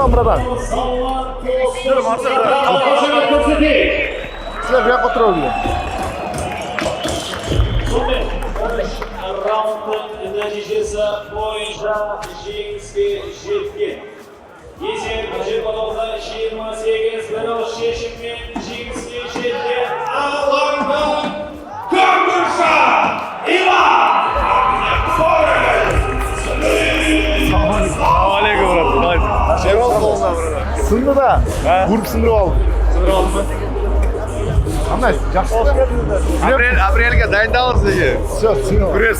Welcome, brother. Sizlar bu yoqqa o'tiravergan. Raundning natijasi bo'yicha jengizga yetgan. Yezir 29-28 biroz sheshimga jengizga yetgan. Alangdan Kongursha Ivan Sındı da. Grup sınırı oldu. Anlaş, жақсы. Апрельге дайындалырсыз еге. Все, смело. Күрес.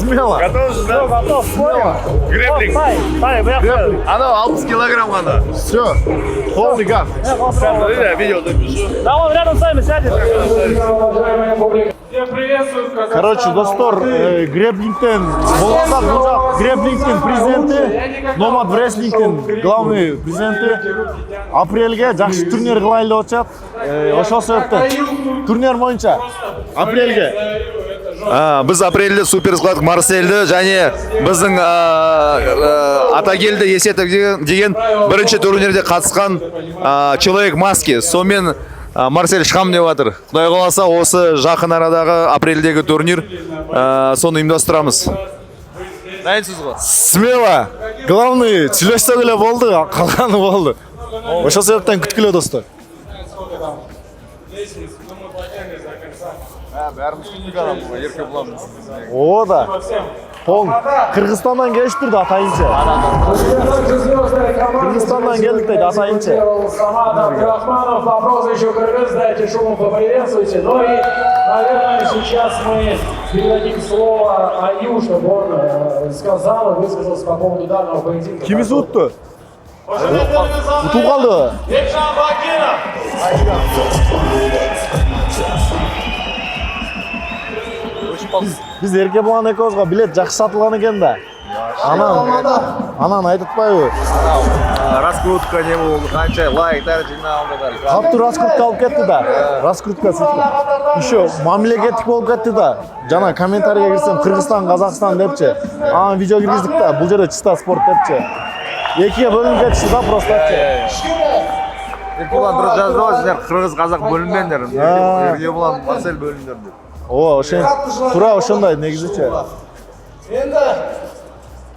Смело. Готовсыз да? Готов, понял? Греблинг. Тай, bu yoqqa. Анау 60 килограмм ғана. Все. Полный газ. Видеода пишу. Давай, рядом с вами сядет. Короче, достор, греблингтен, Болғанда Бұлжақ греблингтен президенті, Номад Вреслингтен главный президенті, апрельге жақсы турнир қылайлы отчат. Ошол себептен турнир бойынша апрельге. Біз апрельде суперсклад Марсельді және біздің Атагелді Есетов деген бірінші турнирде қатысқан человек маски. Сонымен Марсель шығам деп жатыр. Құдай қаласа осы жақын арадағы апрельдегі турнир соны ұйымдастырамыз. Дайынсыз ғой? Смело. Главный сөйлесті болды, қалғаны болды. Ошол себептен күткіле достар. Бәріміз күттік адам бұл, ерке бұламыз. О да. Пол. Қырғызстаннан келіштір де атайынша. Қырғызстаннан келдік дейді атайынша. Самат Абдрахманов, вопрос еще Кыргыз, дайте шуму поприветствуйте. Ну и, наверное, сейчас мы передадим слово Аю, чтобы он сказал и высказался по поводу данного поединка. Kimisi uttu? Utu kaldı. Ержан Бакиров. Biz erke bulan ekozga bilet жақсы сатылған екен да. Анан айтытпайбы? Раскрутка не болды, қанша лайктар жиналды. Қатты раскрутка алып кетті да. Раскрутка сөйтті. Еще мамлекеттік болып кетті да. Жана комментарийге кірсем Қырғызстан, Қазақстан депче. Ана видео кіргіздік та, бұл жерде чиста спорт депче. Екіге бөлініп кетіші да просто. Еркебұлан дұрыс жазды ғой, сіздер Қырғыз, Қазақ бөлінбеңдер. Еркебұлан, Марсель бөліндер деп. О, тура ошондой негизичи. Енді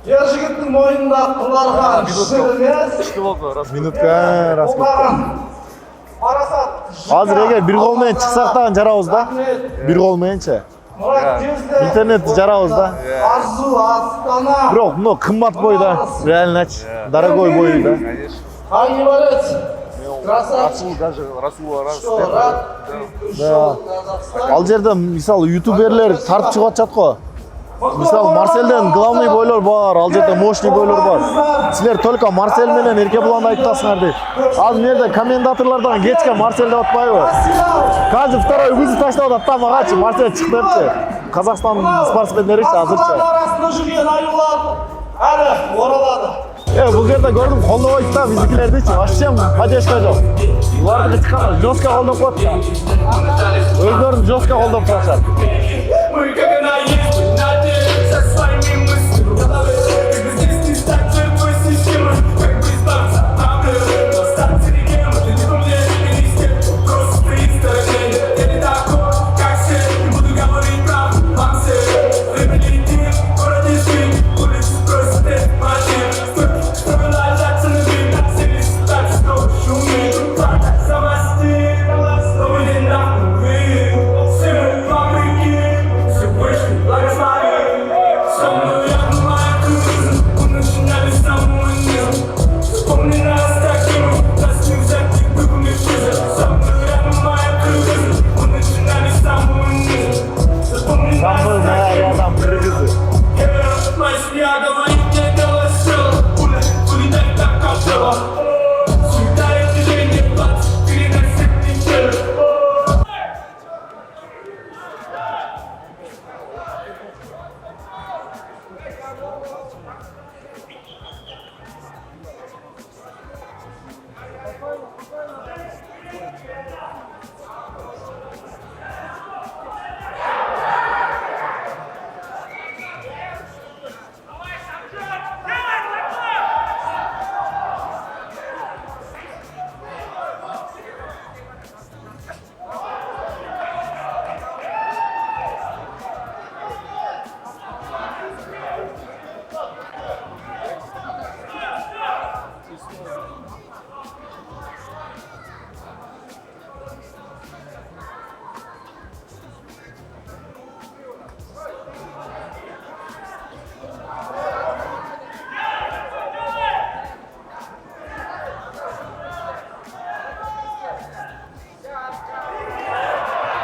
ер жігіттің мойнында құларға шырмес. Минутка раскрутка. Азыр эгер бир кол менен чыксак дагы жарабыз да. Бир кол мененчи. Интернет жарабыз да. Арзу Астана. Бирок мына кымбат бой да. Реальноч. Дорогой бой да. Ай борец. Красавчик. Ал жерде мисалы ютуберлер тартып чыгып атат го. Мисалы Марсельден главный бойлор бар, ал жерде мощный бойлор бар. Силер только Марсель менен Эркебуланды айтасыңар дейт. Азыр мерде комментаторлордон кечке Марсель деп атпайбы? Каждый второй вызов таштап атат да магачы Марсель чыкты депчи. Казакстан спортсмендеричи азырча. Арасында жүрген аюлар әлі оралады. Бұл жерде көрдім, қолды қойды да біздікілерді вообще поддержка жоқ. Оларды қытыққан жестко қолдап қойды. Өздерін жестко қолдап қойды.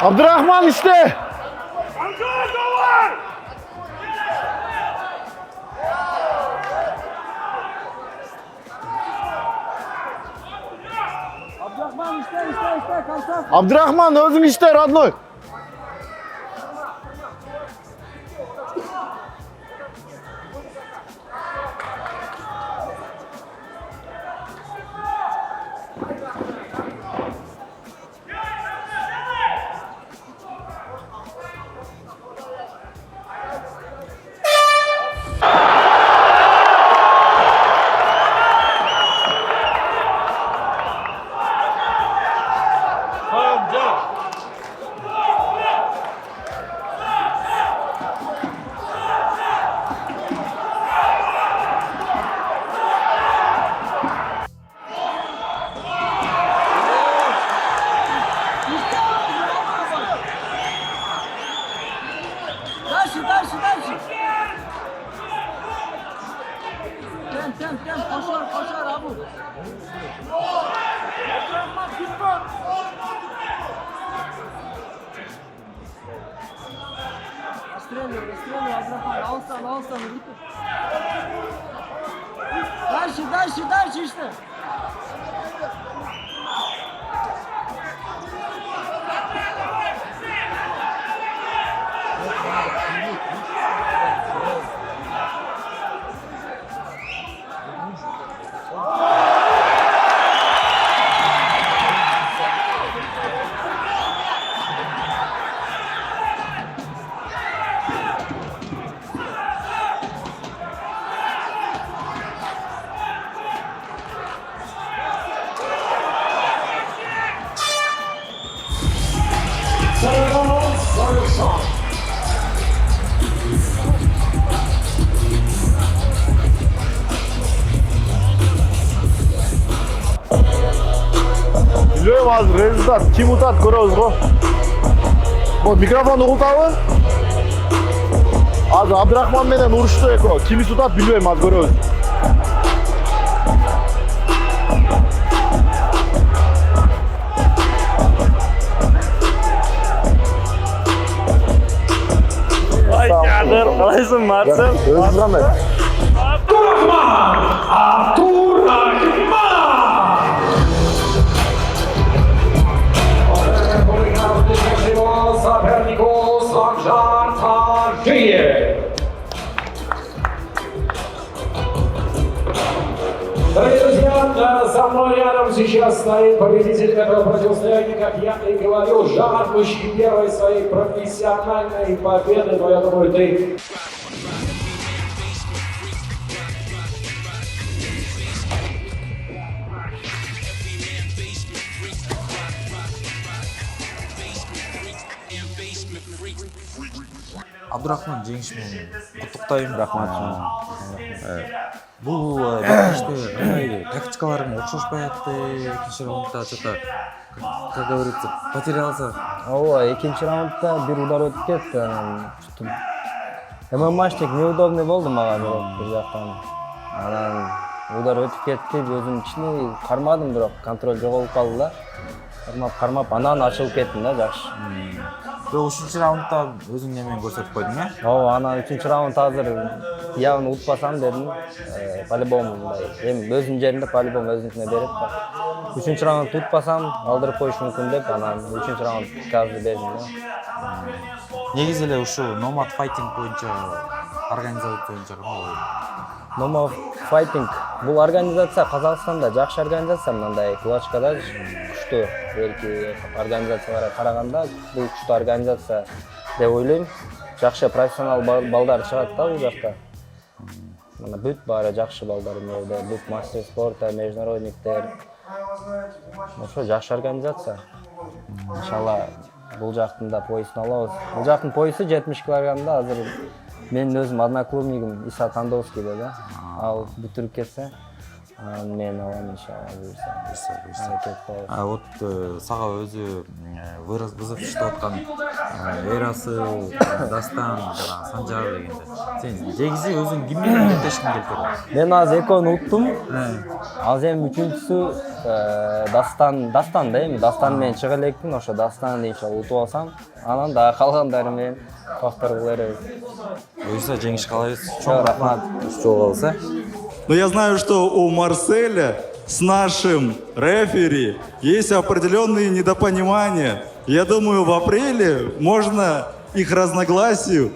Abdurrahman işte. Abdurrahman özün işte Radnoy. Дальше. Темп, koşar Abu. Расстреливай, Абдурахман, алыстан, Дальше işte. Bilmiyorum az rezultat kim utat ko'ramiz go. Bu mikrofonni uqultabi. Az Abdurahmon bilan urushdi eko. Kim utat bilmayman az ko'ramiz. Vay Kadir, qalaysan Marcel? O'zingiz qanday? Сопернику Санжар Таджиев. Дорогие друзья, со мной рядом сейчас стоит победитель этого противостояния, как я и говорил, жаждущий первой своей профессиональной победы, но я думаю, ты... Абдурахман жеңишмен куттуктайм. Рахмат. Бул биринчи тактикаларым окшошпай атты. Экинчи раундда что-то, как говорится, потерялся. Ооба, экинчи раундда бир удар өтүп кетти. Анан ММАчтек неудобный болду мага бир жактан. Анан удар өтүп кетти, өзүм ичине кармадым, бирок контроль жоголуп калды да. Кармап анан ачылып кеттим да, жакшы. Бирок үчүнчү раундда өзүң немен көрсөтүп койдуң, э? Ооба, анан үчүнчү раунд азыр явно утпасам дедим. По-любому мындай. Эми өзүнүн жеринде по-любому өзүнүкүнө берет да. Үчүнчү раунд утпасам алдырып коюш мүмкүн деп, анан үчүнчү раунд приказды бердим да. Негизи эле ушул Nomad Fighting боюнча организация боюнча кандай? Nomad Fighting бул организация Казакстанда жакшы организация, мындай Кулачкада күчтүү. Белки организацияларга караганда бул күчтүү организация деп ойлойм. Жакшы профессионал балдар чыгат да бул жакта. Мына бүт баары жакшы балдар эмерде, бүт мастер спорта, международниктер. Ошо жакшы организация. Иншалла бул жактын да поясын алабыз. Бул жактын поясы 70 килограммда азыр менин өзүм одноклубнигим Иса Тандовский да. Ал бүтүрүп кетсе, Мен алам иншалла буюрса. Аракет кылабыз. А вот сага өзү вызов иштеп аткан Эрасы, Дастан, жана Санжар дегенде. Сен негизи өзүң ким менен беттешкиң келип турат? Мен азыр экөөнү уттум. Азыр эми үчүнчүсү Дастан да эми Дастан менен чыга элекмин, ошо Дастанды иншалла утуп алсам, анан дагы калгандары менен бактырып беребиз. Буюрса жеңиш каалайбыз. Чоң рахмат. Чоң болсо. Но я знаю, что у Марселя с нашим рефери есть определенные недопонимания. Я думаю, в апреле можно их разногласию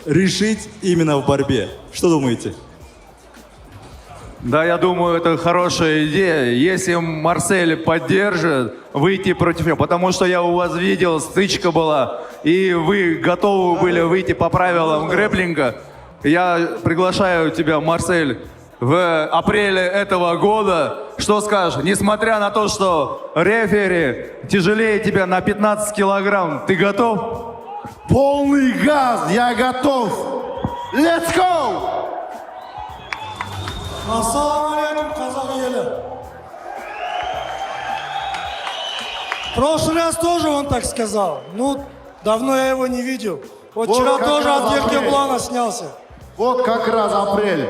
решить именно в борьбе. Что думаете? Да, я думаю, это хорошая идея. Если Марсель поддержит, выйти против него. Потому что я у вас видел, стычка была, и вы готовы были выйти по правилам грэпплинга. Я приглашаю тебя, Марсель, в апреле этого года. Что скажешь? Несмотря на то, что рефери тяжелее тебя на 15 килограмм, ты готов? Полный газ, я готов. Let's go! Ассалаумалейкум, казак елі. В прошлый раз тоже он так сказал. Ну, давно я его не видел. Вот вчера тоже от Геркеблана снялся. Вот как раз апрель.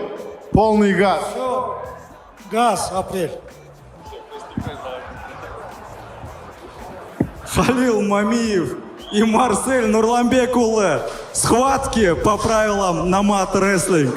Полный газ. Все, газ, апрель. Халил Мамиев и Марсель Нурламбекулы. Схватки по правилам Намат Рестлинг.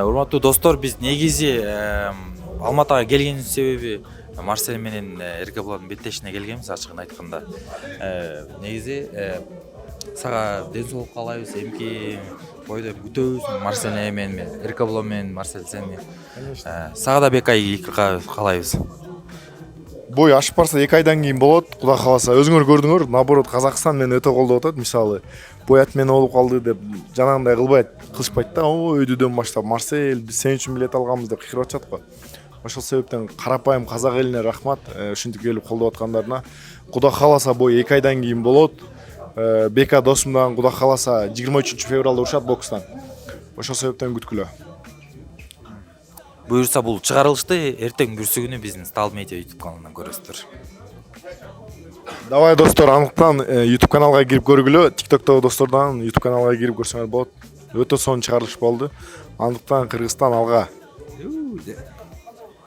Урматтуу достор, биз негизи Алматыга келгендин себеби Марсель менен Эркебландын беттешине келгенбиз, ачыгын айтканда. Негизи сага ден соолук каалайбыз, эмки бойдо күтөбүз Марсель менен, Эркеблан менен Марсель сени. Сага да бек ай каалайбыз. Бой ашып барса 2 айдан кийин болот, Кудай кааласа. Өзүңөр көрдүңөр, наоборот Казакстан мени өтө колдоп атат. Мисалы, бой атмен болуп калды деп жанагындай кылышпайт да. Өйдүдөн баштап Марсель биз сен үчүн билет алганбыз деп кыйрап атышат го. Ошол себептен карапайым казак элине рахмат, ушинтип келип колдоп аткандарына. Кудай кааласа бой 2 айдан кийин болот. Бека досум дагы Кудай кааласа 23 февралда урушат бокстан. Ошол себептен күткүлө. Буюрса бул чыгарылышты эртең бүрсүгүнү биздин Style Media YouTube каналынан көрөсүздөр. Давай достор, аныктан YouTube каналга кирип көргүлө. TikToктогу достордон YouTube каналга кирип көрсөңөр болот. Өтө сонун чыгарылыш болду. Аныктан Кыргызстан алга.